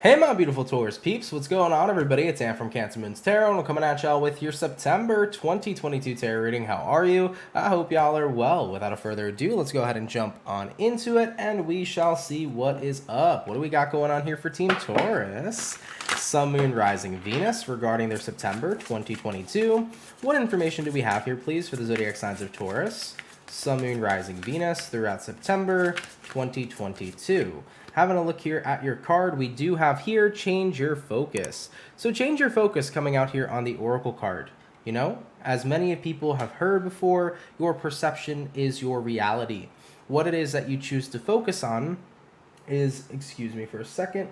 Hey my beautiful Taurus peeps, what's going on everybody? It's Ann from CancerMoonsTarot and we're coming at y'all with your September 2022 tarot reading. How are you? I hope y'all are well. Without further ado, let's go ahead and jump on into it and we shall see what is up. What do we got going on here for Team Taurus? Sun, Moon, Rising, Venus regarding their September 2022. What information do we have here please for the zodiac signs of Taurus? Sun, Moon, Rising, Venus throughout September 2022. Having a look here at your card, we do have here change your focus. So change your focus coming out here on the Oracle card. You know, as many people have heard before, your perception is your reality. What it is that you choose to focus on is, excuse me for a second,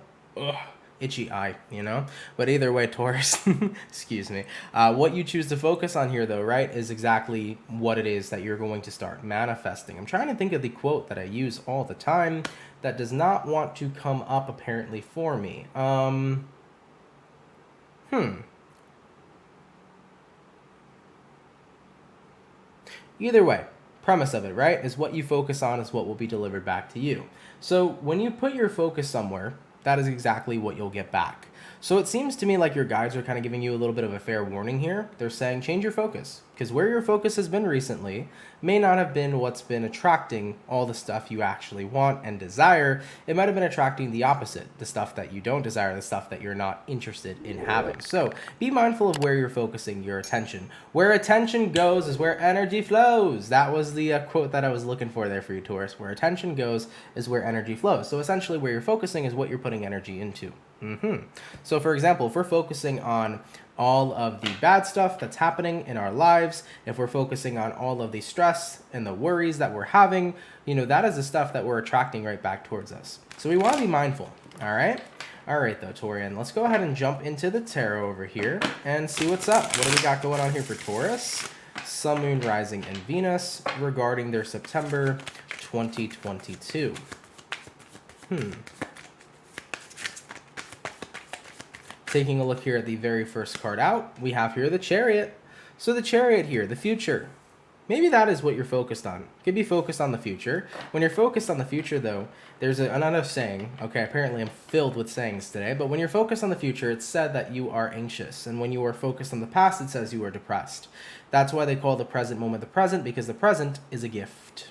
itchy eye, you know? But either way, Taurus, excuse me. What you choose to focus on here, though, right, is exactly what it is that you're going to start manifesting. I'm trying to think of the quote that I use all the time that does not want to come up, apparently, for me. Either way, premise of it, right, is what you focus on is what will be delivered back to you. So when you put your focus somewhere, that is exactly what you'll get back. So it seems to me like your guides are kind of giving you a little bit of a fair warning here. They're saying change your focus, because where your focus has been recently may not have been what's been attracting all the stuff you actually want and desire. It might have been attracting the opposite, the stuff that you don't desire, the stuff that you're not interested in having. So be mindful of where you're focusing your attention. Where attention goes is where energy flows. That was the quote that I was looking for there for you, Taurus. Where attention goes is where energy flows. So essentially where you're focusing is what you're putting energy into. So for example, if we're focusing on all of the bad stuff that's happening in our lives, if we're focusing on all of the stress and the worries that we're having, you know, that is the stuff that we're attracting right back towards us. So we want to be mindful, all right? All right, though, Taurian, let's go ahead and jump into the tarot over here and see what's up. What do we got going on here for Taurus? Sun, Moon, Rising, and Venus regarding their September 2022. Taking a look here at the very first card out, we have here the Chariot. So the Chariot here, the future. Maybe that is what you're focused on. Could be focused on the future. When you're focused on the future, though, there's another saying. Okay, apparently I'm filled with sayings today. But when you're focused on the future, it's said that you are anxious. And when you are focused on the past, it says you are depressed. That's why they call the present moment the present, because the present is a gift.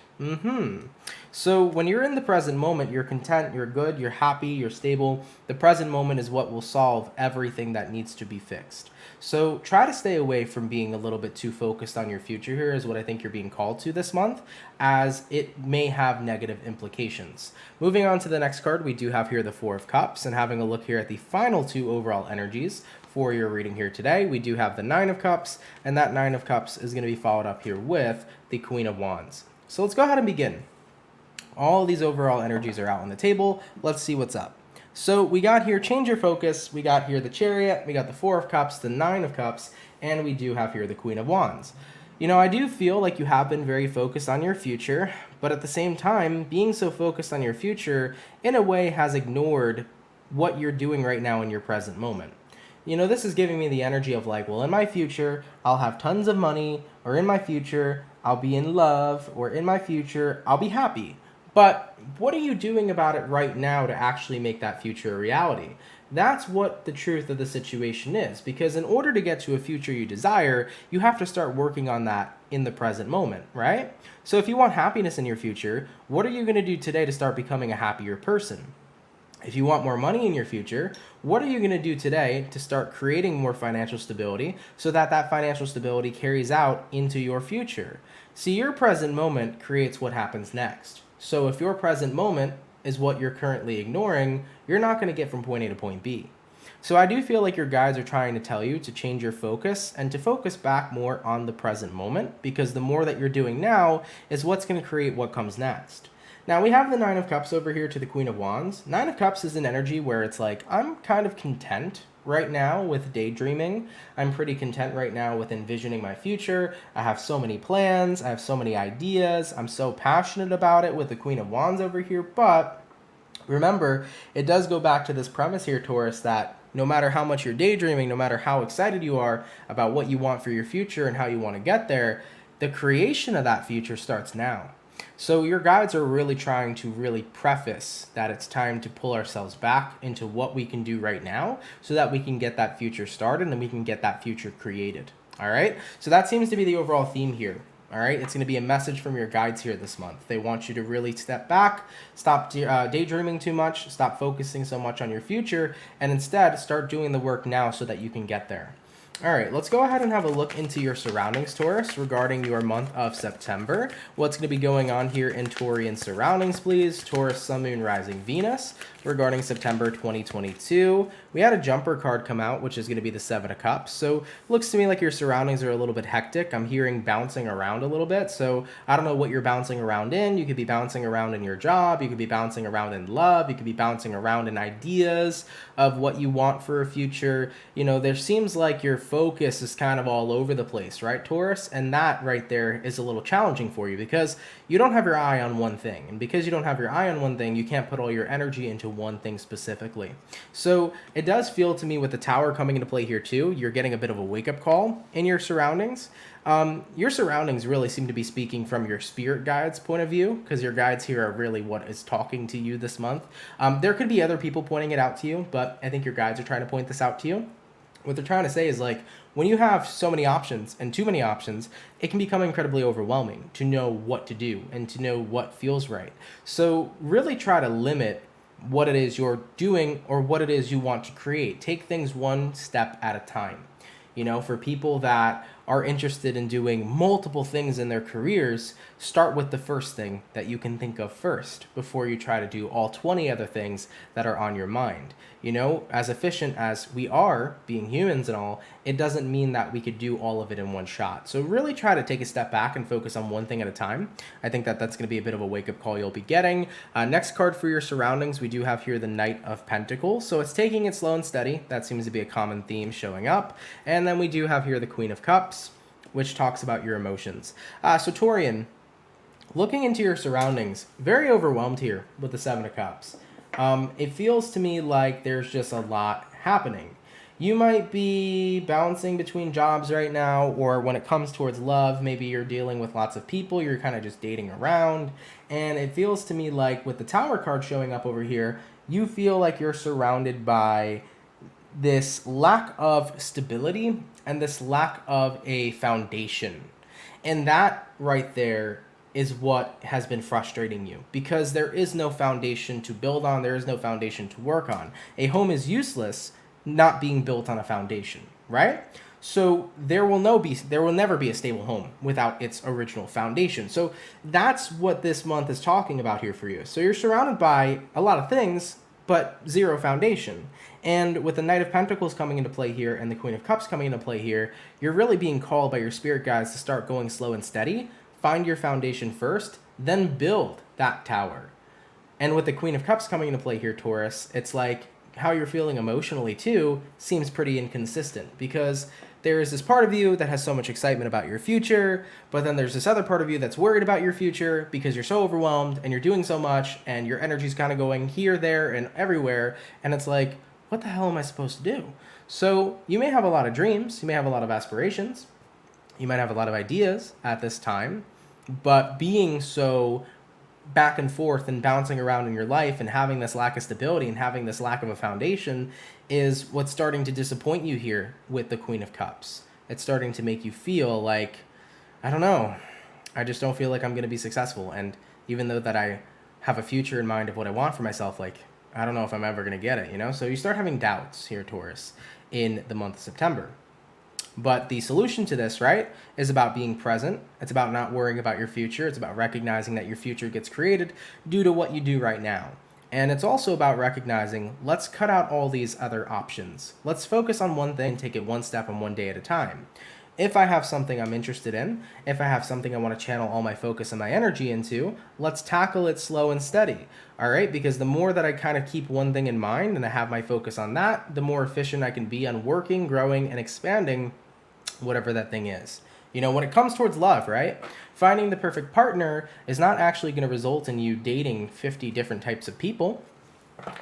So when you're in the present moment, you're content, you're good, you're happy, you're stable. The present moment is what will solve everything that needs to be fixed. So try to stay away from being a little bit too focused on your future here is what I think you're being called to this month, as it may have negative implications. Moving on to the next card, we do have here the Four of Cups, and having a look here at the final two overall energies for your reading here today, we do have the Nine of Cups, and that Nine of Cups is going to be followed up here with the Queen of Wands. So let's go ahead and begin. All these overall energies are out on the table. Let's see what's up. So we got here change your focus. We got here the Chariot. We got the Four of Cups, the Nine of Cups, and we do have here the Queen of Wands. You know, I do feel like you have been very focused on your future, but at the same time, being so focused on your future in a way has ignored what you're doing right now in your present moment. You know, this is giving me the energy of like, well, in my future, I'll have tons of money, or in my future, I'll be in love, or in my future, I'll be happy. But what are you doing about it right now to actually make that future a reality? That's what the truth of the situation is, because in order to get to a future you desire, you have to start working on that in the present moment, right? So if you want happiness in your future, what are you going to do today to start becoming a happier person? If you want more money in your future, what are you going to do today to start creating more financial stability so that that financial stability carries out into your future? See, your present moment creates what happens next. So if your present moment is what you're currently ignoring, you're not going to get from point A to point B. So I do feel like your guides are trying to tell you to change your focus and to focus back more on the present moment, because the more that you're doing now is what's going to create what comes next. Now we have the Nine of Cups over here to the Queen of Wands. Nine of Cups is an energy where it's like, I'm kind of content right now with daydreaming. I'm pretty content right now with envisioning my future. I have so many plans. I have so many ideas. I'm so passionate about it with the Queen of Wands over here. But remember, it does go back to this premise here, Taurus, that no matter how much you're daydreaming, no matter how excited you are about what you want for your future and how you want to get there, the creation of that future starts now. So your guides are really trying to really preface that it's time to pull ourselves back into what we can do right now so that we can get that future started and we can get that future created. All right. So that seems to be the overall theme here. All right. It's going to be a message from your guides here this month. They want you to really step back, stop daydreaming too much, stop focusing so much on your future, and instead start doing the work now so that you can get there. All right, let's go ahead and have a look into your surroundings, Taurus, regarding your month of September. What's going to be going on here in Taurian surroundings, please? Taurus, Sun, Moon, Rising, Venus, regarding September 2022. We had a jumper card come out, which is going to be the Seven of Cups. So it looks to me like your surroundings are a little bit hectic. I'm hearing bouncing around a little bit. So I don't know what you're bouncing around in. You could be bouncing around in your job. You could be bouncing around in love. You could be bouncing around in ideas of what you want for a future. You know, there seems like your focus is kind of all over the place, right, Taurus? And that right there is a little challenging for you because you don't have your eye on one thing. And because you don't have your eye on one thing, you can't put all your energy into one thing specifically. So it does feel to me with the Tower coming into play here too, you're getting a bit of a wake-up call in your surroundings. Your surroundings really seem to be speaking from your spirit guides point of view, because your guides here are really what is talking to you this month. There could be other people pointing it out to you, but I think your guides are trying to point this out to you. What they're trying to say is, like, when you have so many options and too many options, it can become incredibly overwhelming to know what to do and to know what feels right. So really try to limit what it is you're doing or what it is you want to create. Take things one step at a time. You know, for people that are interested in doing multiple things in their careers, start with the first thing that you can think of first before you try to do all 20 other things that are on your mind. You know, as efficient as we are, being humans and all, it doesn't mean that we could do all of it in one shot. So really try to take a step back and focus on one thing at a time. I think that that's going to be a bit of a wake-up call you'll be getting. Next card for your surroundings, we do have here the Knight of Pentacles. So it's taking it slow and steady. That seems to be a common theme showing up. And then we do have here the Queen of Cups, which talks about your emotions. So Taurian, looking into your surroundings, very overwhelmed here with the Seven of Cups. It feels to me like there's just a lot happening. You might be bouncing between jobs right now, or when it comes towards love, maybe you're dealing with lots of people, you're kind of just dating around. And it feels to me like with the Tower card showing up over here, you feel like you're surrounded by this lack of stability and this lack of a foundation. And that right there is what has been frustrating you, because there is no foundation to build on, there is no foundation to work on. A home is useless not being built on a foundation, right? So there will never be a stable home without its original foundation. So that's what this month is talking about here for you. So you're surrounded by a lot of things, but zero foundation. And with the Knight of Pentacles coming into play here and the Queen of Cups coming into play here, you're really being called by your spirit guides to start going slow and steady. Find your foundation first, then build that tower. And with the Queen of Cups coming into play here, Taurus, it's like how you're feeling emotionally too seems pretty inconsistent, because there is this part of you that has so much excitement about your future, but then there's this other part of you that's worried about your future because you're so overwhelmed and you're doing so much and your energy's kind of going here, there, and everywhere. And it's like, what the hell am I supposed to do? So you may have a lot of dreams, you may have a lot of aspirations, you might have a lot of ideas at this time, but being so back and forth and bouncing around in your life and having this lack of stability and having this lack of a foundation is what's starting to disappoint you here with the Queen of Cups. It's starting to make you feel like, I don't know, I just don't feel like I'm going to be successful. And even though that I have a future in mind of what I want for myself, like, I don't know if I'm ever going to get it, you know? So you start having doubts here, Taurus, in the month of September. But the solution to this, right, is about being present. It's about not worrying about your future. It's about recognizing that your future gets created due to what you do right now. And it's also about recognizing, let's cut out all these other options. Let's focus on one thing, take it one step and one day at a time. If I have something I'm interested in, if I have something I want to channel all my focus and my energy into, let's tackle it slow and steady, all right? Because the more that I kind of keep one thing in mind and I have my focus on that, the more efficient I can be on working, growing, and expanding whatever that thing is. You know, when it comes towards love, right? Finding the perfect partner is not actually going to result in you dating 50 different types of people.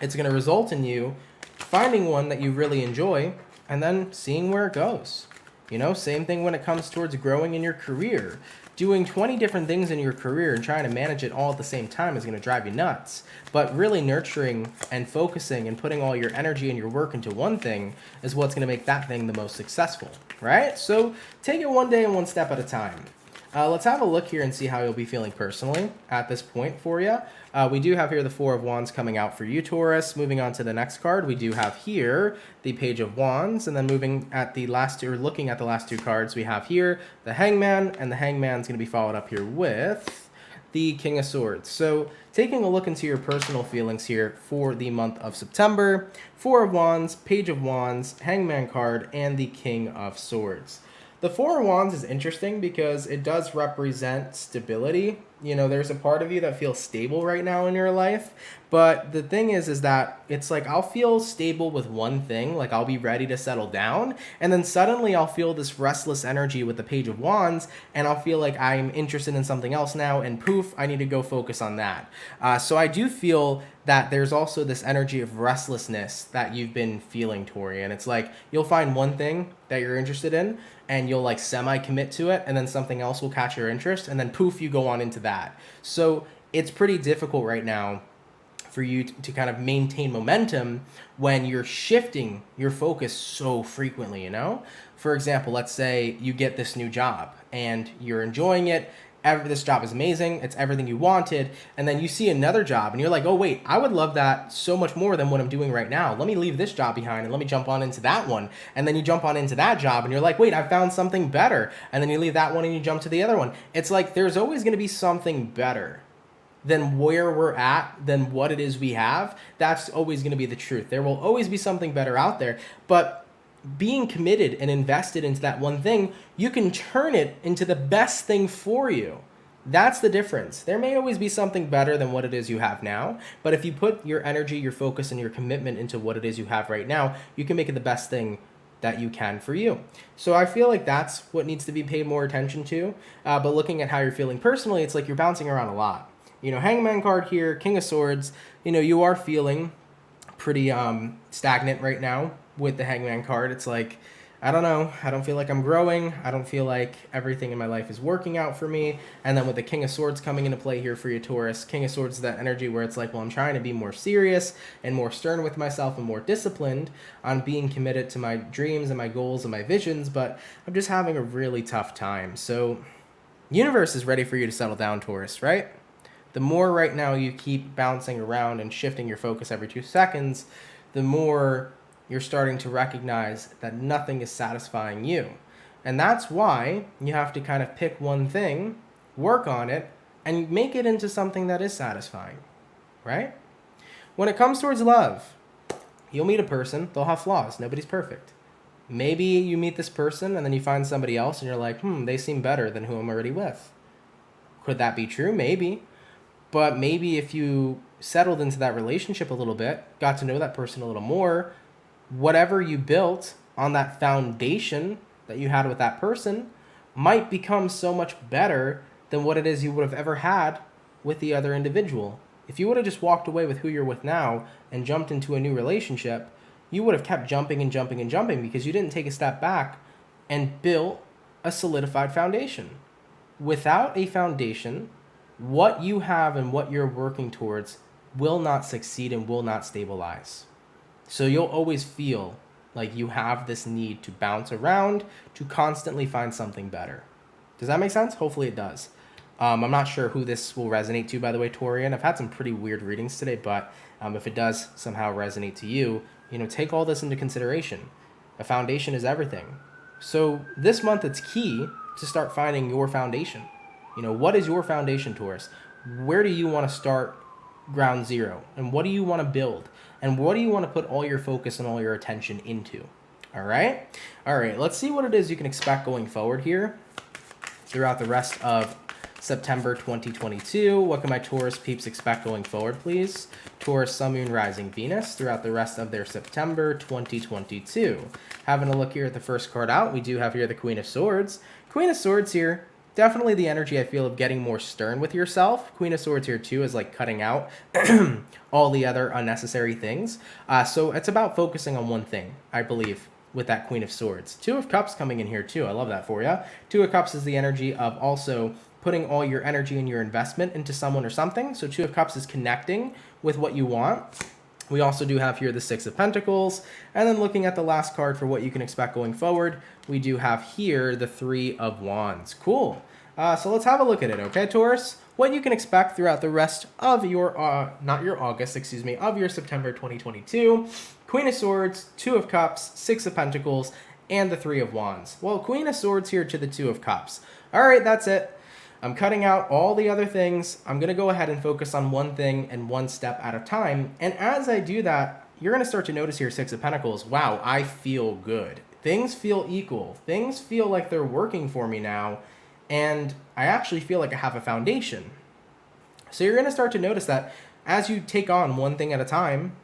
It's going to result in you finding one that you really enjoy and then seeing where it goes. You know, same thing when it comes towards growing in your career. doing 20 different things in your career and trying to manage it all at the same time is going to drive you nuts. But really nurturing and focusing and putting all your energy and your work into one thing is what's going to make that thing the most successful, right? So take it one day and one step at a time. Let's have a look here and see how you'll be feeling personally at this point for you. We do have here the Four of Wands coming out for you, Taurus. Moving on to the next card, we do have here the Page of Wands, and then moving at the last two, or looking at the last two cards, we have here the Hangman, and the Hangman's going to be followed up here with the King of Swords. So taking a look into your personal feelings here for the month of September, Four of Wands, Page of Wands, Hangman card, and the King of Swords. The Four of Wands is interesting because it does represent stability. You know, there's a part of you that feels stable right now in your life. But the thing is that it's like I'll feel stable with one thing, like I'll be ready to settle down. And then suddenly I'll feel this restless energy with the Page of Wands, and I'll feel like I'm interested in something else now, and poof, I need to go focus on that. So I do feel that there's also this energy of restlessness that you've been feeling, Tori. And it's like you'll find one thing that you're interested in, and you'll like semi-commit to it, and then something else will catch your interest, and then poof, you go on into that. So it's pretty difficult right now for you to kind of maintain momentum when you're shifting your focus so frequently, you know? For example, let's say you get this new job and you're enjoying it. This job is amazing. It's everything you wanted. And then you see another job and you're like, oh, wait, I would love that so much more than what I'm doing right now. Let me leave this job behind and let me jump on into that one. And then you jump on into that job and you're like, wait, I found something better. And then you leave that one and you jump to the other one. It's like there's always going to be something better than where we're at, than what it is we have. That's always going to be the truth. There will always be something better out there. But being committed and invested into that one thing, you can turn it into the best thing for you. That's the difference. There may always be something better than what it is you have now, but if you put your energy, your focus, and your commitment into what it is you have right now, you can make it the best thing that you can for you. So I feel like that's what needs to be paid more attention to. But looking at how you're feeling personally, it's like you're bouncing around a lot. You know, Hangman card here, King of Swords, you know, you are feeling pretty stagnant right now with the Hangman card. It's like, I don't know, I don't feel like I'm growing. I don't feel like everything in my life is working out for me. And then with the King of Swords coming into play here for you, Taurus, King of Swords is that energy where it's like, well, I'm trying to be more serious and more stern with myself and more disciplined on being committed to my dreams and my goals and my visions, but I'm just having a really tough time. So universe is ready for you to settle down, Taurus, right? The more right now you keep bouncing around and shifting your focus every 2 seconds, the more you're starting to recognize that nothing is satisfying you. And that's why you have to kind of pick one thing, work on it, and make it into something that is satisfying, right? When it comes towards love, you'll meet a person, they'll have flaws, nobody's perfect. Maybe you meet this person and then you find somebody else and you're like, they seem better than who I'm already with. Could that be true? Maybe. But maybe if you settled into that relationship a little bit, got to know that person a little more, whatever you built on that foundation that you had with that person might become so much better than what it is you would have ever had with the other individual. If you would have just walked away with who you're with now and jumped into a new relationship, you would have kept jumping and jumping and jumping because you didn't take a step back and built a solidified foundation. Without a foundation, what you have and what you're working towards will not succeed and will not stabilize. So you'll always feel like you have this need to bounce around, to constantly find something better. Does that make sense? Hopefully it does. I'm not sure who this will resonate to, by the way, Torian. I've had some pretty weird readings today, but if it does somehow resonate to you, take all this into consideration. A foundation is everything. So this month it's key to start finding your foundation. What is your foundation, Taurus? Where do you want to start ground zero? And what do you want to build? And what do you want to put all your focus and all your attention into? All right, let's see what it is you can expect going forward here throughout the rest of September 2022. What can my Taurus peeps expect going forward, please? Taurus, Sun, Moon, Rising, Venus throughout the rest of their September 2022. Having a look here at the first card out, we do have here the Queen of Swords. Queen of Swords here, definitely the energy I feel of getting more stern with yourself. Queen of Swords here too is like cutting out all the other unnecessary things. So it's about focusing on one thing, I believe, with that Queen of Swords. Two of Cups coming in here too. I love that for you. Two of Cups is the energy of also putting all your energy and your investment into someone or something. So Two of Cups is connecting with what you want. We also do have here the Six of Pentacles. And then looking at the last card for what you can expect going forward, we do have here the Three of Wands. Cool. So let's have a look at it, okay, Taurus? What you can expect throughout the rest of your, of your September 2022. Queen of Swords, Two of Cups, Six of Pentacles, and the Three of Wands. Well, Queen of Swords here to the Two of Cups. All right, that's it. I'm cutting out all the other things. I'm going to go ahead and focus on one thing and one step at a time. And as I do that, you're going to start to notice here, Six of Pentacles, wow, I feel good. Things feel equal. Things feel like they're working for me now. And I actually feel like I have a foundation. So you're going to start to notice that as you take on one thing at a time,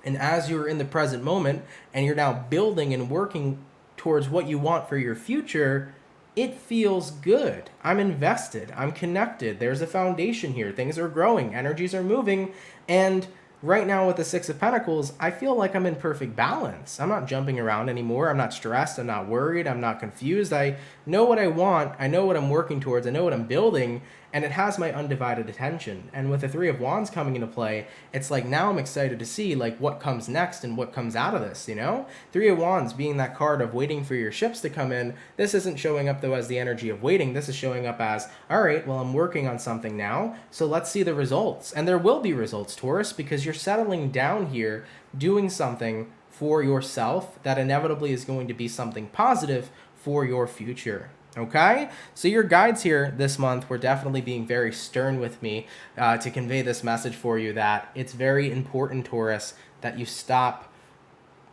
and as you're in the present moment, and you're now building and working towards what you want for your future, it feels good. I'm invested. I'm connected. There's a foundation here. Things are growing. Energies are moving. And right now with the Six of Pentacles, I feel like I'm in perfect balance. I'm not jumping around anymore. I'm not stressed. I'm not worried. I'm not confused. I know what I want. I know what I'm working towards. I know what I'm building. And it has my undivided attention. And with the Three of Wands coming into play, it's like now I'm excited to see like what comes next and what comes out of this, you know? Three of Wands being that card of waiting for your ships to come in. This isn't showing up though as the energy of waiting. This is showing up as, all right, well, I'm working on something now. So let's see the results. And there will be results, Taurus, because you're settling down here, doing something for yourself that inevitably is going to be something positive for your future. Okay, so your guides here this month were definitely being very stern with me to convey this message for you that it's very important, Taurus, that you stop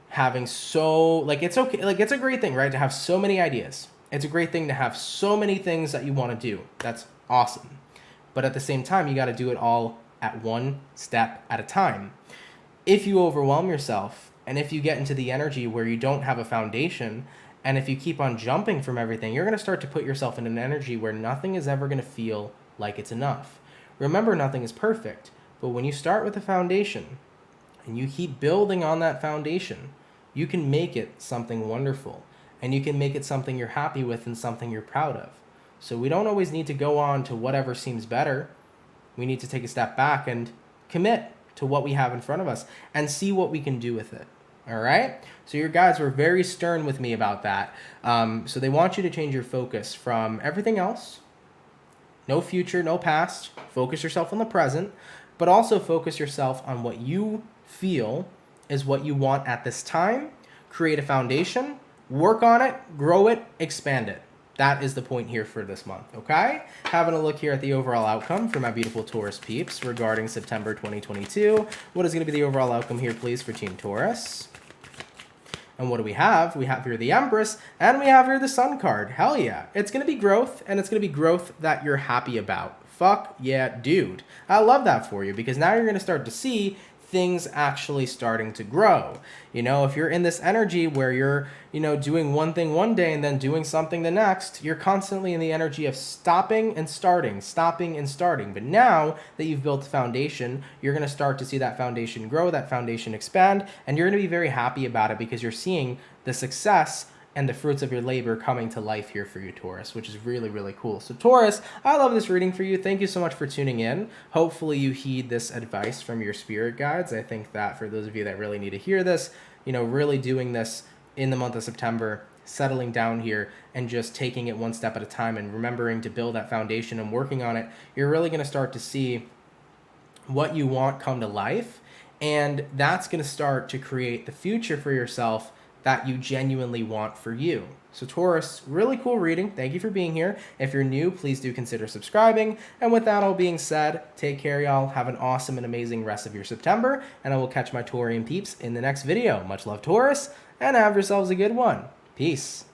having it's okay, like it's a great thing, right, to have so many ideas. It's a great thing to have so many things that you want to do. That's awesome. But at the same time, you got to do it all at one step at a time. If you overwhelm yourself and if you get into the energy where you don't have a foundation, and if you keep on jumping from everything, you're going to start to put yourself in an energy where nothing is ever going to feel like it's enough. Remember, nothing is perfect. But when you start with a foundation and you keep building on that foundation, you can make it something wonderful. And you can make it something you're happy with and something you're proud of. So we don't always need to go on to whatever seems better. We need to take a step back and commit to what we have in front of us and see what we can do with it. All right. So your guides were very stern with me about that. So they want you to change your focus from everything else. No future, no past. Focus yourself on the present, but also focus yourself on what you feel is what you want at this time. Create a foundation, work on it, grow it, expand it. That is the point here for this month, okay? Having a look here at the overall outcome for my beautiful Taurus peeps regarding September 2022. What is going to be the overall outcome here, please, for Team Taurus? And what do we have? We have here the Empress, and we have here the Sun card. Hell yeah. It's going to be growth, and it's going to be growth that you're happy about. Fuck yeah, dude. I love that for you, because now you're going to start to see things actually starting to grow. You know, if you're in this energy where you're, doing one thing one day and then doing something the next, you're constantly in the energy of stopping and starting. But now that you've built a foundation, you're going to start to see that foundation grow, that foundation expand, and you're going to be very happy about it because you're seeing the success and the fruits of your labor coming to life here for you, Taurus, which is really, really cool. So Taurus, I love this reading for you. Thank you so much for tuning in. Hopefully you heed this advice from your spirit guides. I think that for those of you that really need to hear this, really doing this in the month of September, settling down here and just taking it one step at a time and remembering to build that foundation and working on it, you're really going to start to see what you want come to life. And that's going to start to create the future for yourself that you genuinely want for you. So Taurus, really cool reading. Thank you for being here. If you're new, please do consider subscribing. And with that all being said, take care, y'all. Have an awesome and amazing rest of your September. And I will catch my Taurian peeps in the next video. Much love, Taurus, and have yourselves a good one. Peace.